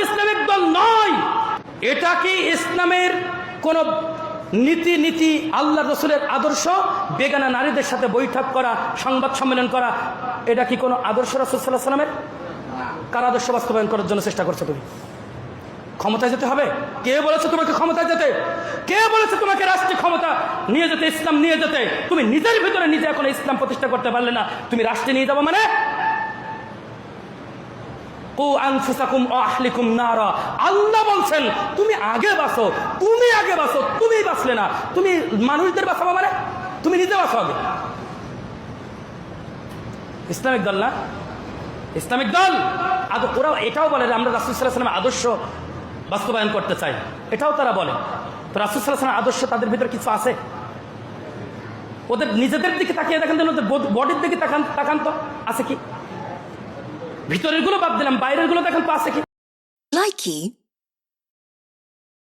ইসলাম Islamic দল নয়। এটা কি ইসলামের কোন নীতি আল্লাহ রসুলের আদর্শ? বেগানা নারীদের সাথে বৈঠক করা, সংবাদ সম্মেলন করা, এটা কি কোনো আদর্শ রাসূল সাল্লাল্লাহু আলাইহি ওয়াসাল্লামের? কার আদর্শ বাস্তবায়ন করার জন্য চেষ্টা করছো তুমি? ক্ষমতায় যেতে হবে? কে বলেছে তোমাকে ক্ষমতায় যেতে? কে বলেছে তোমাকে রাষ্ট্রীয় ক্ষমতা নিয়ে যেতে, ইসলাম নিয়ে যেতে? তুমি নিজের ভিতরে নিজে এখন ইসলাম প্রতিষ্ঠা করতে পারলে না, তুমি রাষ্ট্রে নিয়ে যাবো মানে? আল্লাহ বলছেন তুমি আগে বাঁচো, তুমি আগে বাঁচো, তুমি বাঁচলে না, তুমি মানুষদের বাঁচাবো মানে? তুমি নিজে বাঁচো আগে। ইসলামিক দল না, ইসলামিক দল ওরা এটাও বলে আমরা রাসূল সাল্লাল্লাহু আলাইহি ওয়াসাল্লামের আদর্শ বাস্তবায়ন করতে চাই, এটাও তারা বলে। তো রাসূল সাল্লাল্লাহু আলাইহি ওয়াসাল্লামের আদর্শ তাদের ভিতরে কিছু আছে? ওদের নিজেদের দিকে তাকিয়ে দেখেন, ওদের বডির দিকে তাকান তো, আছে কি? ভিতরের গুলো বাদ দিলাম, বাইরের গুলো দেখেন তো আছে কি?